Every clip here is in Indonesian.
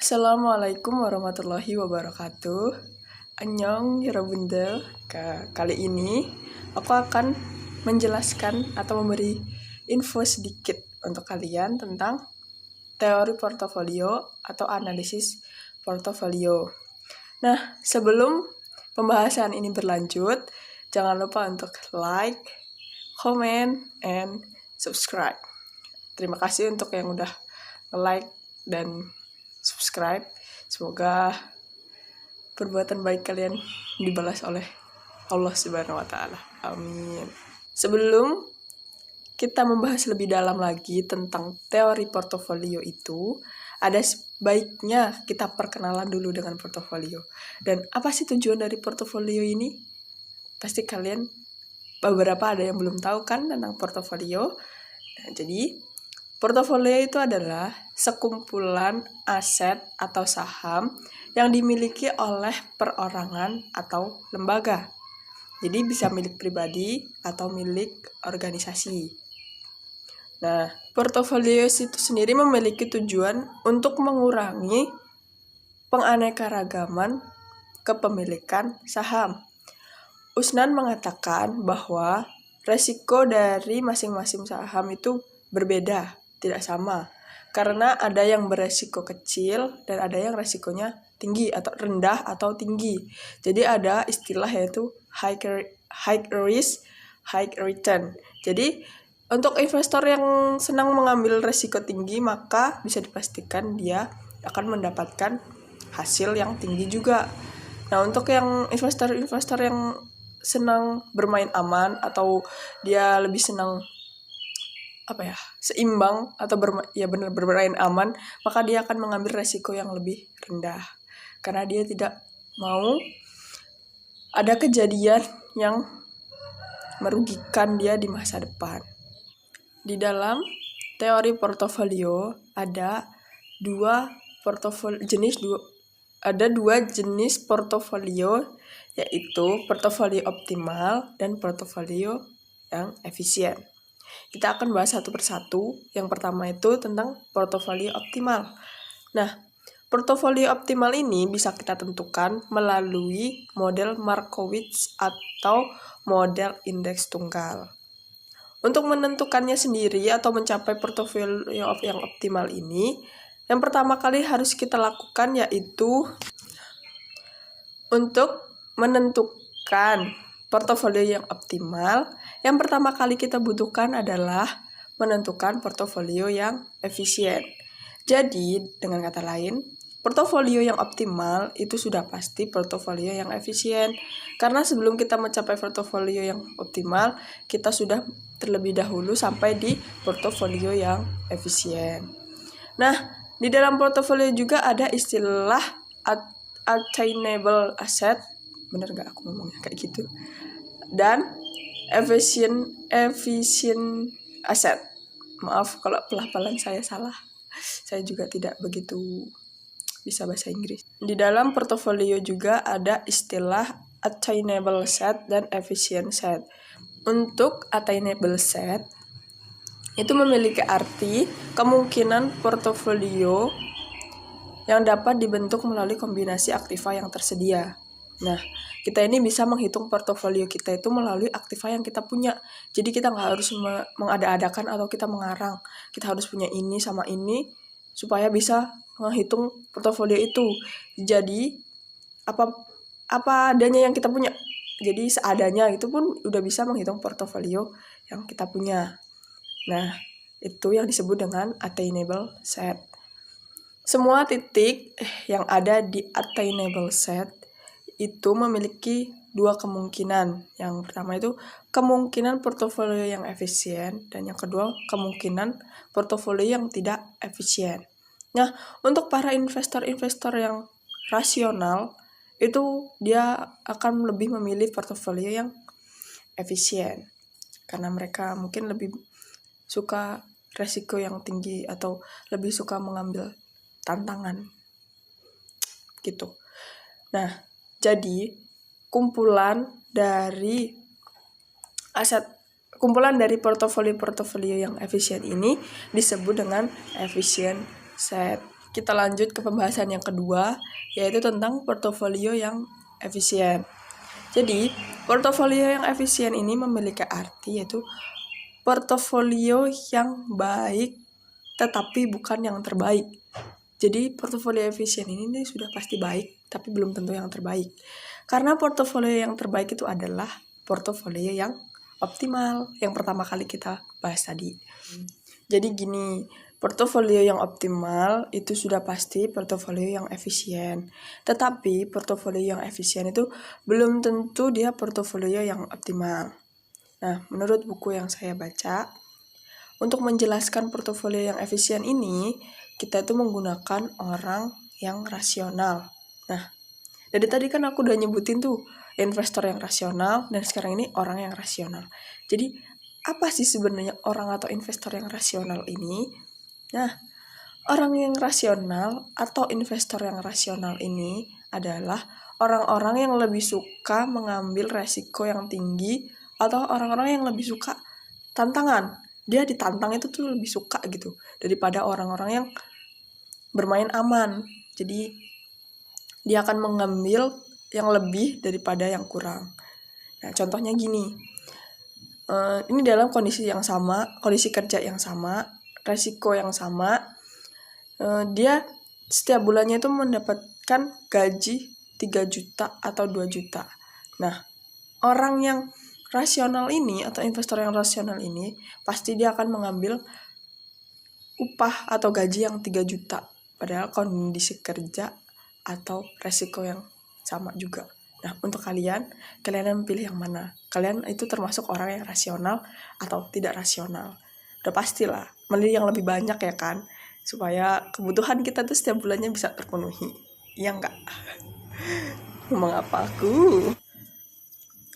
Assalamualaikum warahmatullahi wabarakatuh. Annyeong 여러분들. Kali ini aku akan menjelaskan atau memberi info sedikit untuk kalian tentang teori portofolio atau analisis portofolio. Nah, sebelum pembahasan ini berlanjut, jangan lupa untuk like, comment, and subscribe. Terima kasih untuk yang udah like dan subscribe. Semoga perbuatan baik kalian dibalas oleh Allah Subhanahu wa taala. Amin. Sebelum kita membahas lebih dalam lagi tentang teori portofolio itu, ada baiknya kita perkenalan dulu dengan portofolio. Dan apa sih tujuan dari portofolio ini? Pasti kalian beberapa ada yang belum tahu kan tentang portofolio. Nah, jadi portofolio itu adalah sekumpulan aset atau saham yang dimiliki oleh perorangan atau lembaga. Jadi bisa milik pribadi atau milik organisasi. Nah, portofolio itu sendiri memiliki tujuan untuk mengurangi penganekaragaman kepemilikan saham. Usnan mengatakan bahwa resiko dari masing-masing saham itu berbeda, tidak sama. Karena ada yang beresiko kecil dan ada yang resikonya tinggi atau rendah atau tinggi. Jadi ada istilah yaitu high risk, high return. Jadi untuk investor yang senang mengambil resiko tinggi, maka bisa dipastikan dia akan mendapatkan hasil yang tinggi juga. Nah, untuk yang investor yang senang bermain aman atau dia lebih senang seimbang atau bermain aman, maka dia akan mengambil resiko yang lebih rendah karena dia tidak mau ada kejadian yang merugikan dia di masa depan. Di dalam teori portofolio ada dua jenis portofolio, yaitu portofolio optimal dan portofolio yang efisien. Kita akan bahas satu persatu. Yang pertama itu tentang portofolio optimal. Nah, portofolio optimal ini bisa kita tentukan melalui model Markowitz atau model indeks tunggal. Untuk menentukannya sendiri atau mencapai portofolio yang optimal ini, yang pertama kali harus kita lakukan yaitu untuk menentukan portofolio yang optimal, yang pertama kali kita butuhkan adalah menentukan portofolio yang efisien. Jadi, dengan kata lain, portofolio yang optimal itu sudah pasti portofolio yang efisien. Karena sebelum kita mencapai portofolio yang optimal, kita sudah terlebih dahulu sampai di portofolio yang efisien. Nah, di dalam portofolio juga ada istilah attainable asset, bener gak aku ngomongnya kayak gitu, dan efficient asset. Maaf kalau pelafalan saya salah, saya juga tidak begitu bisa bahasa Inggris. Di dalam portofolio juga ada istilah attainable set dan efficient set. Untuk attainable set itu memiliki arti kemungkinan portofolio yang dapat dibentuk melalui kombinasi aktiva yang tersedia. Nah, kita ini bisa menghitung portofolio kita itu melalui aktiva yang kita punya. Jadi kita nggak harus mengada-adakan atau kita mengarang. Kita harus punya ini sama ini supaya bisa menghitung portofolio itu. Jadi apa adanya yang kita punya. Jadi seadanya itu pun udah bisa menghitung portofolio yang kita punya. Nah, itu yang disebut dengan attainable set. Semua titik yang ada di attainable set itu memiliki dua kemungkinan. Yang pertama itu kemungkinan portofolio yang efisien, dan yang kedua kemungkinan portofolio yang tidak efisien. Nah, untuk para investor yang rasional itu dia akan lebih memilih portofolio yang efisien karena mereka mungkin lebih suka resiko yang tinggi atau lebih suka mengambil tantangan gitu. Nah, jadi kumpulan dari portofolio yang efisien ini disebut dengan efficient set. kita lanjut ke pembahasan yang kedua, yaitu tentang portofolio yang efisien. Jadi, portofolio yang efisien ini memiliki arti yaitu portofolio yang baik tetapi bukan yang terbaik. Jadi portofolio efisien ini sudah pasti baik, tapi belum tentu yang terbaik. Karena portofolio yang terbaik itu adalah portofolio yang optimal, yang pertama kali kita bahas tadi. Jadi gini, portofolio yang optimal itu sudah pasti portofolio yang efisien. Tetapi portofolio yang efisien itu belum tentu dia portofolio yang optimal. Nah, menurut buku yang saya baca, untuk menjelaskan portofolio yang efisien ini, kita itu menggunakan orang yang rasional. Nah, dari tadi kan aku udah nyebutin tuh investor yang rasional, dan sekarang ini orang yang rasional. Jadi, apa sih sebenarnya orang atau investor yang rasional ini? Nah, orang yang rasional atau investor yang rasional ini adalah orang-orang yang lebih suka mengambil resiko yang tinggi atau orang-orang yang lebih suka tantangan. Dia ditantang itu tuh lebih suka gitu daripada orang-orang yang bermain aman. Jadi dia akan mengambil yang lebih daripada yang kurang. Nah, contohnya gini, ini dalam kondisi yang sama, kondisi kerja yang sama, resiko yang sama, dia setiap bulannya itu mendapatkan gaji 3 juta atau 2 juta. Nah, orang yang rasional ini atau investor yang rasional ini pasti dia akan mengambil upah atau gaji yang 3 juta padahal kondisi kerja atau resiko yang sama juga. Nah, untuk kalian memilih yang mana? Kalian itu termasuk orang yang rasional atau tidak rasional? Udah pastilah memilih yang lebih banyak ya kan, supaya kebutuhan kita tuh setiap bulannya bisa terpenuhi. Iya enggak? Ngomong apa aku?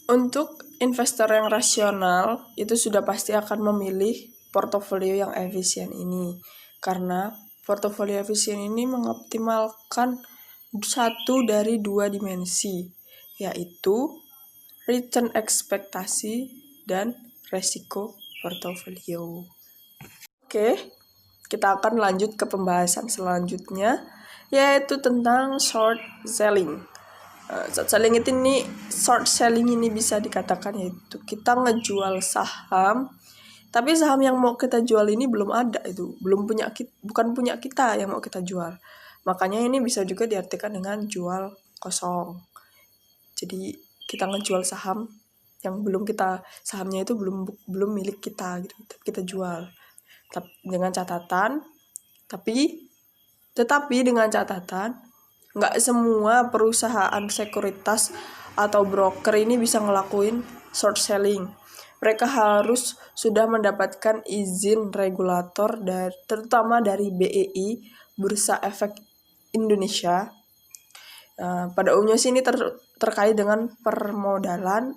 Untuk investor yang rasional itu sudah pasti akan memilih portofolio yang efisien ini, karena portofolio efisien ini mengoptimalkan satu dari 2 dimensi, yaitu return ekspektasi dan resiko portofolio. Oke, kita akan lanjut ke pembahasan selanjutnya, yaitu tentang short selling. Short selling ini bisa dikatakan yaitu kita ngejual saham, tapi saham yang mau kita jual ini belum ada, itu bukan punya kita yang mau kita jual. Makanya ini bisa juga diartikan dengan jual kosong. Jadi kita ngejual saham yang sahamnya itu belum milik kita gitu, kita jual. Dengan catatan, tetapi dengan catatan nggak semua perusahaan sekuritas atau broker ini bisa ngelakuin short selling. Mereka harus sudah mendapatkan izin regulator terutama dari BEI, Bursa Efek Indonesia. Pada umumnya sih ini terkait dengan permodalan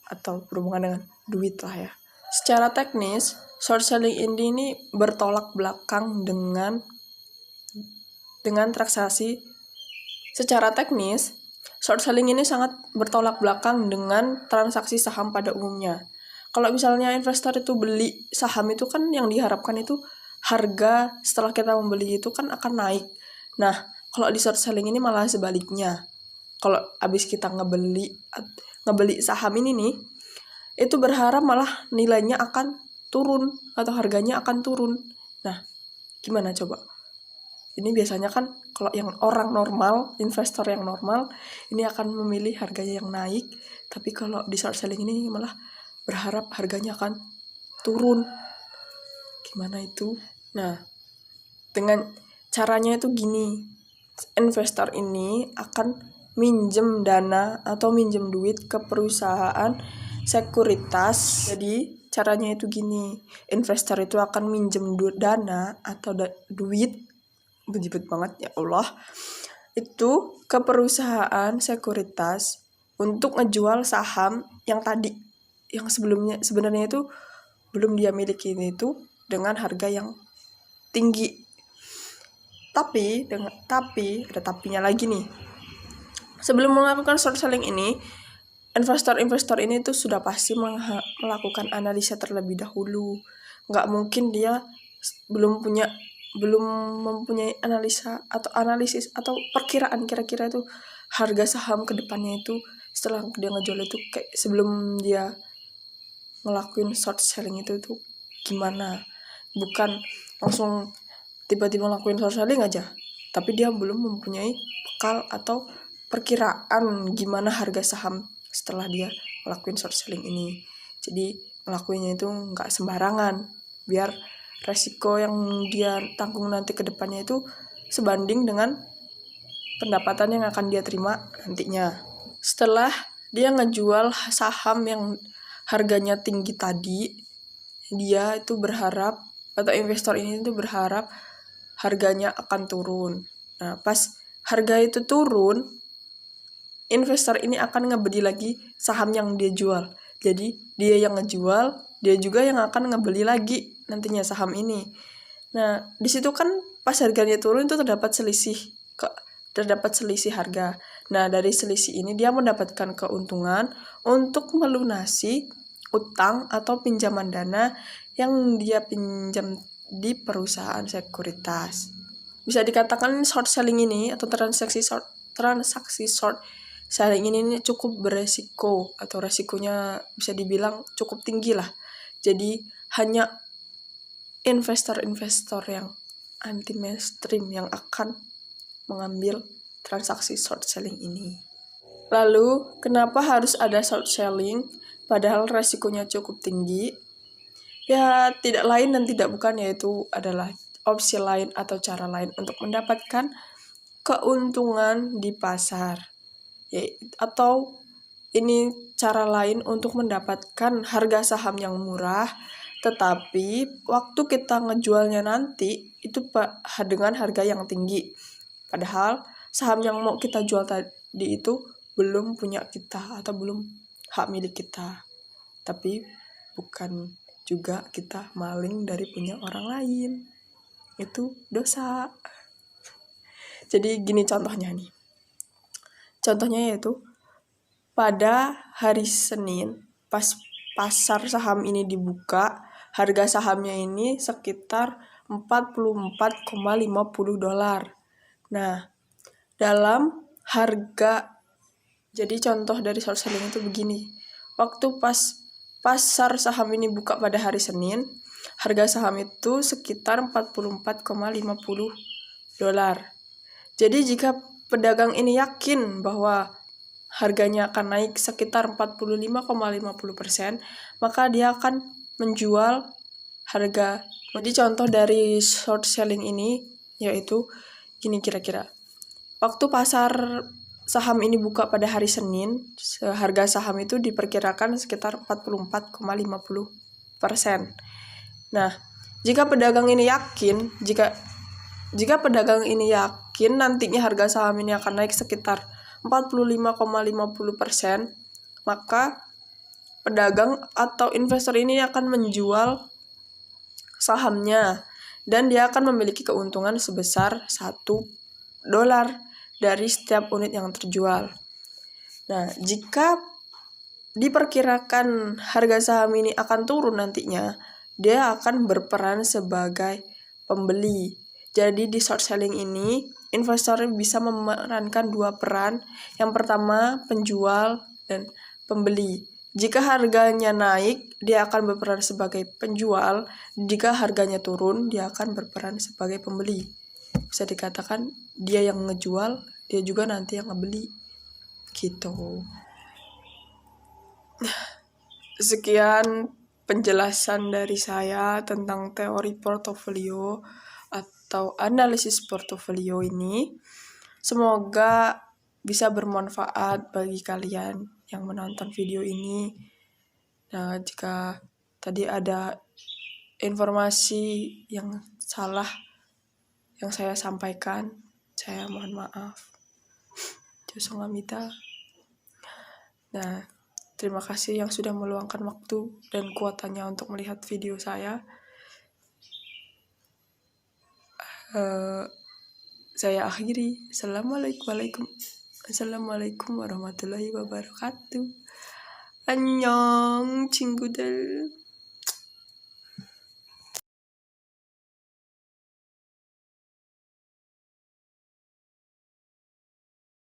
atau berhubungan dengan duit lah ya. Secara teknis, short selling ini bertolak belakang dengan transaksi. Secara teknis, short selling ini sangat bertolak belakang dengan transaksi saham pada umumnya. Kalau misalnya investor itu beli saham itu kan yang diharapkan itu harga setelah kita membeli itu kan akan naik. Nah, kalau di short selling ini malah sebaliknya. Kalau habis kita ngebeli saham ini nih, itu berharap malah nilainya akan turun atau harganya akan turun. Nah, gimana coba? Ini biasanya kan kalau yang orang normal, investor yang normal, ini akan memilih harganya yang naik. Tapi kalau di short selling ini malah berharap harganya akan turun. Gimana itu? Nah, dengan caranya itu gini. Investor ini akan minjem dana atau minjem duit ke perusahaan sekuritas. Jadi caranya itu gini. Investor itu akan minjem dana atau duit, berjibet banget ya Allah, itu ke perusahaan sekuritas untuk ngejual saham yang sebenarnya itu belum dia miliki itu dengan harga yang tinggi. Tapi ada tapinya lagi nih. Sebelum melakukan short selling ini, investor ini tuh sudah pasti melakukan analisa terlebih dahulu. Nggak mungkin dia belum punya belum mempunyai analisis atau perkiraan kira-kira itu harga saham ke depannya itu setelah dia ngejual itu kayak sebelum dia ngelakuin short selling itu tuh gimana. Bukan langsung tiba-tiba ngelakuin short selling aja, tapi dia belum mempunyai bekal atau perkiraan gimana harga saham setelah dia ngelakuin short selling ini. Jadi ngelakuinnya itu nggak sembarangan, biar resiko yang dia tanggung nanti ke depannya itu sebanding dengan pendapatan yang akan dia terima nantinya. Setelah dia ngejual saham yang harganya tinggi tadi, dia itu berharap, atau investor ini itu berharap harganya akan turun. Nah, pas harga itu turun, investor ini akan ngebeli lagi saham yang dia jual. Jadi dia yang ngejual, dia juga yang akan ngebeli lagi nantinya saham ini. Nah, di situ kan pas harganya turun itu terdapat selisih harga. Nah, dari selisih ini dia mendapatkan keuntungan untuk melunasi utang atau pinjaman dana yang dia pinjam di perusahaan sekuritas. Bisa dikatakan short selling ini atau transaksi short selling ini cukup beresiko, atau resikonya bisa dibilang cukup tinggi lah. Jadi hanya investor-investor yang anti mainstream yang akan mengambil transaksi short selling ini. Lalu, kenapa harus ada short selling padahal resikonya cukup tinggi? Ya, tidak lain dan tidak bukan, yaitu adalah opsi lain atau cara lain untuk mendapatkan keuntungan di pasar. Atau ini cara lain untuk mendapatkan harga saham yang murah, tetapi waktu kita ngejualnya nanti itu dengan harga yang tinggi. Padahal saham yang mau kita jual tadi itu belum punya kita atau belum hak milik kita. Tapi bukan juga kita maling dari punya orang lain. Itu dosa. Jadi gini contohnya nih. Contohnya yaitu pada hari Senin pas pasar saham ini dibuka, harga sahamnya ini sekitar $44,50. Nah, dalam harga, jadi contoh dari short selling itu begini. Waktu pas pasar saham ini buka pada hari Senin, harga saham itu sekitar $44,50. Jadi jika pedagang ini yakin bahwa harganya akan naik sekitar 45,50%, maka dia akan menjual harga. Jadi contoh dari short selling ini yaitu gini kira-kira. Waktu pasar saham ini buka pada hari Senin, harga saham itu diperkirakan sekitar 44,50%. Nah, jika pedagang ini yakin, jika pedagang ini yakin nantinya harga saham ini akan naik sekitar 45,50%, maka pedagang atau investor ini akan menjual sahamnya dan dia akan memiliki keuntungan sebesar $1 dari setiap unit yang terjual. Nah, jika diperkirakan harga saham ini akan turun nantinya, dia akan berperan sebagai pembeli. Jadi di short selling ini, investor bisa memerankan dua peran. Yang pertama, penjual dan pembeli. Jika harganya naik, dia akan berperan sebagai penjual. Jika harganya turun, dia akan berperan sebagai pembeli. Bisa dikatakan dia yang ngejual, dia juga nanti yang ngebeli. Gitu. Sekian penjelasan dari saya tentang teori portofolio atau analisis portofolio ini. Semoga bisa bermanfaat bagi kalian yang menonton video ini. Nah, jika tadi ada informasi yang salah yang saya sampaikan, saya mohon maaf. Josungamita. Nah, terima kasih yang sudah meluangkan waktu dan kuotanya untuk melihat video saya. Saya akhiri. Assalamualaikum warahmatullahi wabarakatuh. 안녕 친구들.